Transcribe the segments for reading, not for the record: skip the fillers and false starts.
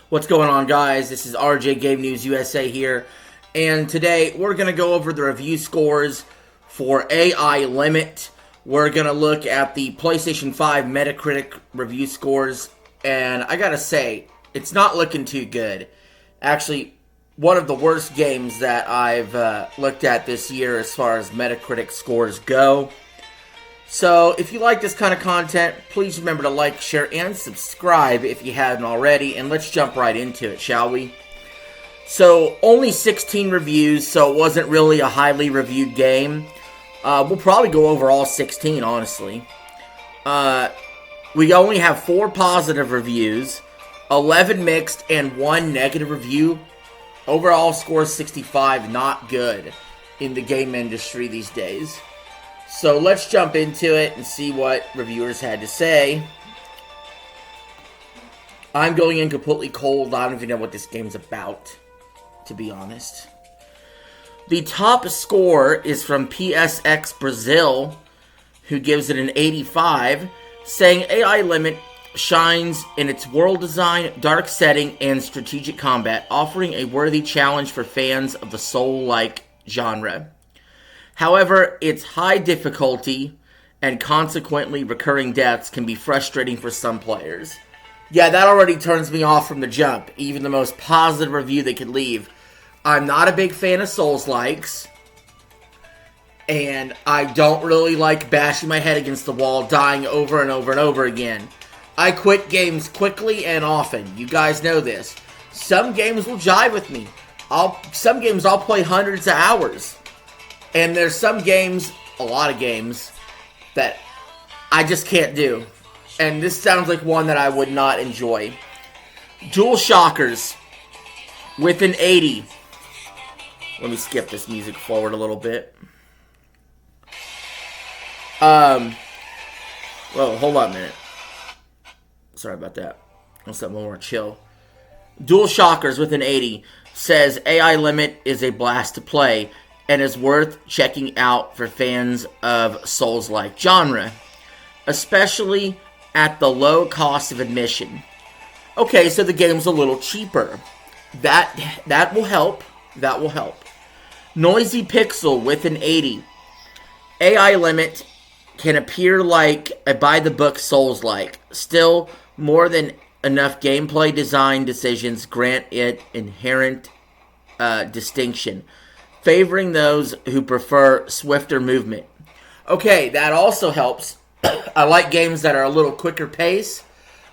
What's going on, guys? This is RJ Game News USA here, and today we're going to go over the review scores for AI Limit. We're going to look at the PlayStation 5 Metacritic review scores, and I gotta say, it's not looking too good. Actually, one of the worst games that I've looked at this year as far as Metacritic scores go. So, if you like this kind of content, please remember to like, share, and subscribe if you haven't already. And let's jump right into it, shall we? So, only 16 reviews, so it wasn't really a highly reviewed game. We'll probably go over all 16, honestly. We only have 4 positive reviews, 11 mixed, and 1 negative review. Overall score 65, not good in the game industry these days. So let's jump into it and see what reviewers had to say. I'm going in completely cold. I don't even know what this game's about, to be honest. The top score is from PSX Brazil, who gives it an 85, saying AI Limit shines in its world design, dark setting, and strategic combat, offering a worthy challenge for fans of the Soul-like genre. However, its high difficulty and consequently recurring deaths can be frustrating for some players. Yeah, that already turns me off from the jump, even the most positive review they could leave. I'm not a big fan of Souls-likes, and I don't really like bashing my head against the wall, dying over and over and over again. I quit games quickly and often. You guys know this. Some games will jive with me. Some games I'll play hundreds of hours. And there's some games, a lot of games, that I just can't do. And this sounds like one that I would not enjoy. Dual Shockers with an 80. Let me skip this music forward a little bit. Well, hold on a minute. Sorry about that. Let's have more chill. Dual Shockers with an 80 says AI Limit is a blast to play and is worth checking out for fans of Souls-like genre, especially at the low cost of admission. Okay, so the game's a little cheaper. That will help. That will help. Noisy Pixel with an 80. AI Limit can appear like a by-the-book Souls-like. Still, more than enough gameplay design decisions grant it inherent distinction, favoring those who prefer swifter movement. Okay, that also helps. I like games that are a little quicker pace.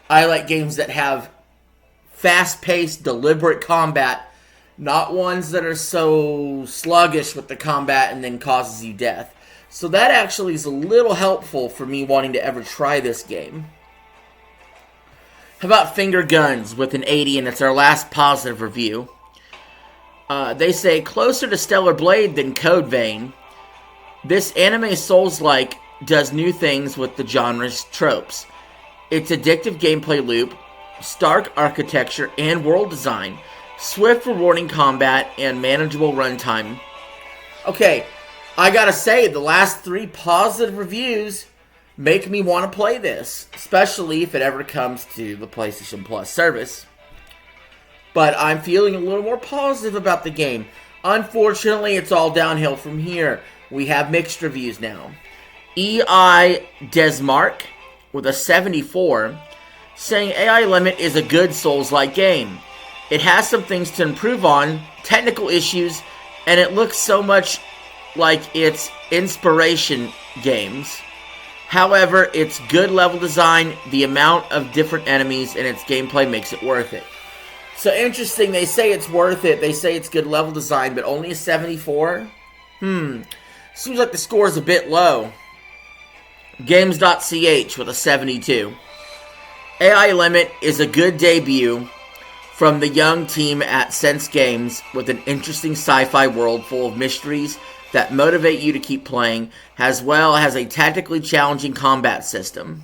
I like games that have fast-paced, deliberate combat, not ones that are so sluggish with the combat and then causes you death. So that actually is a little helpful for me wanting to ever try this game. How about Finger Guns with an 80, and it's our last positive review. They say, closer to Stellar Blade than Code Vein, this anime Souls-like does new things with the genre's tropes. Its addictive gameplay loop, stark architecture and world design, swift rewarding combat, and manageable runtime. Okay, I gotta say, the last 3 positive reviews make me want to play this, especially if it ever comes to the PlayStation Plus service. But I'm feeling a little more positive about the game. Unfortunately, it's all downhill from here. We have mixed reviews now. EI Desmark with a 74 saying AI Limit is a good Souls-like game. It has some things to improve on, technical issues, and it looks so much like its Inspiration games. However, its good level design, the amount of different enemies, and its gameplay makes it worth it. So interesting, they say it's worth it. They say it's good level design, but only a 74? Seems like the score is a bit low. Games.ch with a 72. AI Limit is a good debut from the young team at Sense Games with an interesting sci-fi world full of mysteries that motivate you to keep playing, as well as a tactically challenging combat system.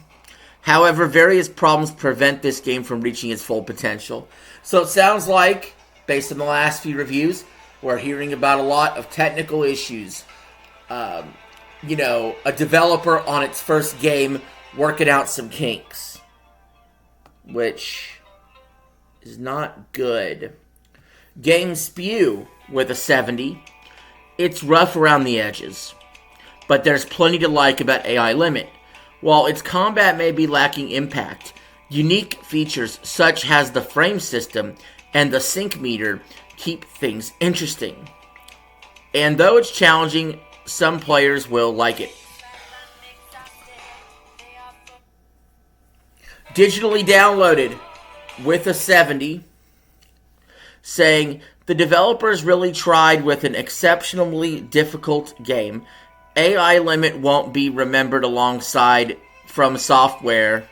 However, various problems prevent this game from reaching its full potential. So it sounds like, based on the last few reviews, we're hearing about a lot of technical issues. A developer on its first game working out some kinks. Which is not good. Game Spew with a 70. It's rough around the edges, but there's plenty to like about AI Limit. While its combat may be lacking impact, unique features such as the frame system and the sync meter keep things interesting. And though it's challenging, some players will like it. Digitally downloaded with a 70, saying the developers really tried with an exceptionally difficult game. AI Limit won't be remembered alongside From Software.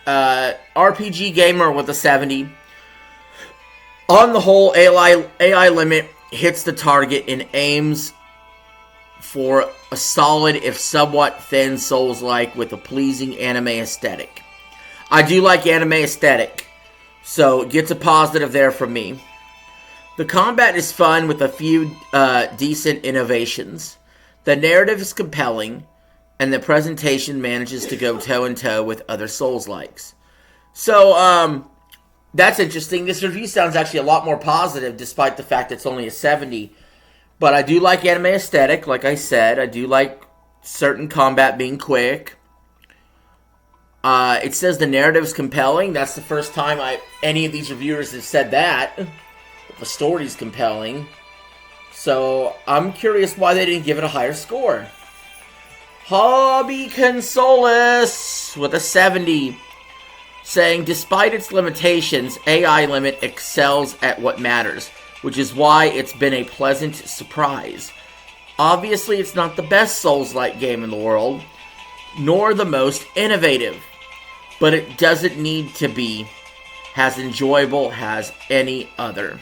RPG Gamer with a 70. On the whole, AI Limit hits the target and aims for a solid, if somewhat thin, Souls-like with a pleasing anime aesthetic. I do like anime aesthetic, so it gets a positive there from me. The combat is fun with a few decent innovations. The narrative is compelling, and the presentation manages to go toe-in-toe with other Souls-likes. So, that's interesting. This review sounds actually a lot more positive, despite the fact it's only a 70. But I do like anime aesthetic, like I said. I do like certain combat being quick. It says the narrative is compelling. That's the first time any of these reviewers have said that. The story's compelling. So, I'm curious why they didn't give it a higher score. Hobby Consoles with a 70. Saying, despite its limitations, AI Limit excels at what matters, which is why it's been a pleasant surprise. Obviously, it's not the best Souls-like game in the world, nor the most innovative, but it doesn't need to be as enjoyable as any other.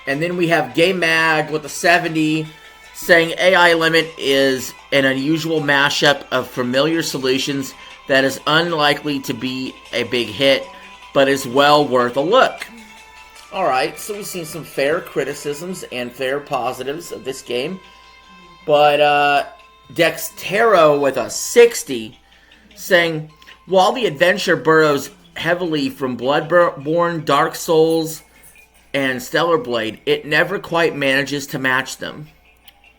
And then we have Game Mag with a 70, saying AI Limit is an unusual mashup of familiar solutions that is unlikely to be a big hit, but is well worth a look. Alright, so we've seen some fair criticisms and fair positives of this game. But, Dextero with a 60, saying, while the adventure burrows heavily from Bloodborne, Dark Souls, and Stellar Blade, it never quite manages to match them.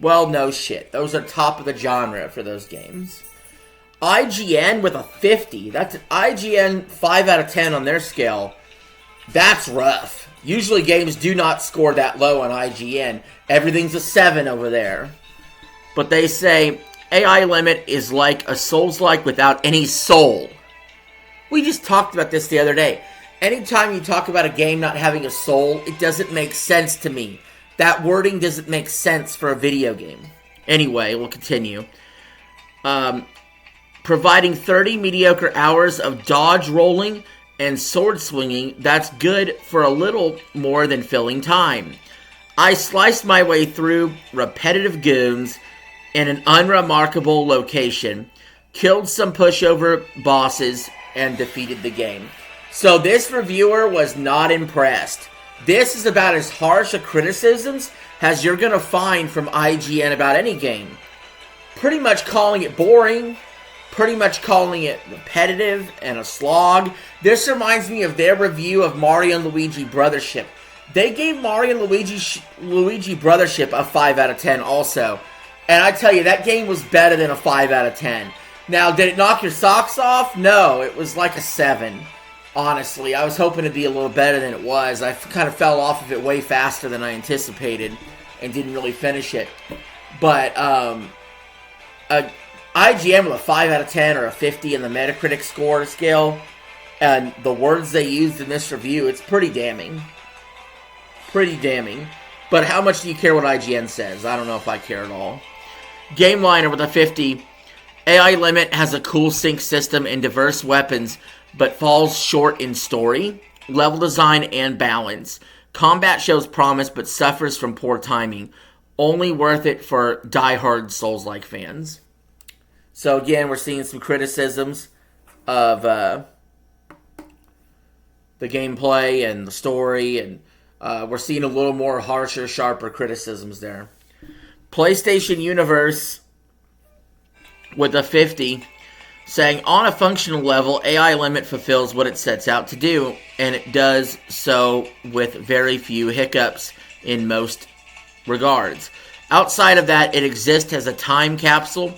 Well, no shit. Those are top of the genre for those games. IGN with a 50. That's an IGN 5 out of 10 on their scale. That's rough. Usually games do not score that low on IGN. Everything's a 7 over there. But they say, AI Limit is like a Souls-like without any soul. We just talked about this the other day. Anytime you talk about a game not having a soul, it doesn't make sense to me. That wording doesn't make sense for a video game. Anyway, we'll continue. Providing 30 mediocre hours of dodge rolling and sword swinging, that's good for a little more than filling time. I sliced my way through repetitive goons in an unremarkable location, killed some pushover bosses, and defeated the game. So this reviewer was not impressed. This is about as harsh a criticisms as you're going to find from IGN about any game. Pretty much calling it boring, pretty much calling it repetitive and a slog. This reminds me of their review of Mario & Luigi Brothership. They gave Mario & Luigi Brothership a 5 out of 10 also. And I tell you, that game was better than a 5 out of 10. Now, did it knock your socks off? No, it was like a 7. Honestly, I was hoping to be a little better than it was. I kind of fell off of it way faster than I anticipated and didn't really finish it. But, IGN with a 5 out of 10 or a 50 in the Metacritic score scale, and the words they used in this review, it's pretty damning. Pretty damning. But how much do you care what IGN says? I don't know if I care at all. GameLiner with a 50. AI Limit has a cool sync system and diverse weapons, but falls short in story, level design, and balance. Combat shows promise, but suffers from poor timing. Only worth it for die-hard Souls-like fans. So again, we're seeing some criticisms of the gameplay and the story, and we're seeing a little more harsher, sharper criticisms there. PlayStation Universe with a 50, saying, on a functional level, AI Limit fulfills what it sets out to do, and it does so with very few hiccups in most regards. Outside of that, it exists as a time capsule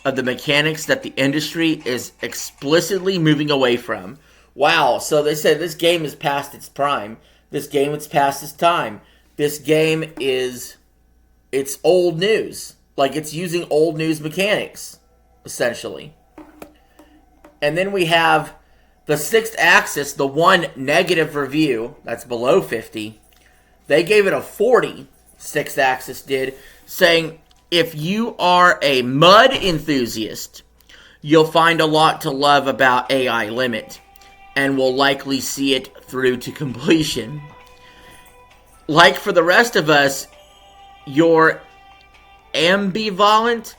of the mechanics that the industry is explicitly moving away from. Wow, so they said this game is past its prime. This game is past its time. This game it's old news. Like, it's using old news mechanics, essentially. And then we have the Sixth Axis, the one negative review, that's below 50. They gave it a 40, Sixth Axis did, saying, if you are a MUD enthusiast, you'll find a lot to love about AI Limit, and will likely see it through to completion. Like for the rest of us, you're ambivalent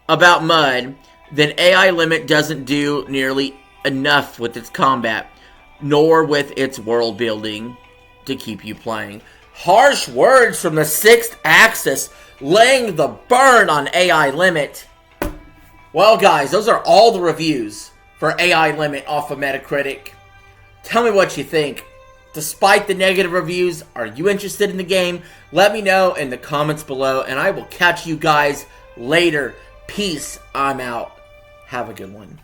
about MUD, then AI Limit doesn't do nearly enough with its combat, nor with its world building to keep you playing. Harsh words from the Sixth Axis, laying the burn on AI Limit. Well, guys, those are all the reviews for AI Limit off of Metacritic. Tell me what you think. Despite the negative reviews, are you interested in the game? Let me know in the comments below, and I will catch you guys later. Peace. I'm out. Have a good one.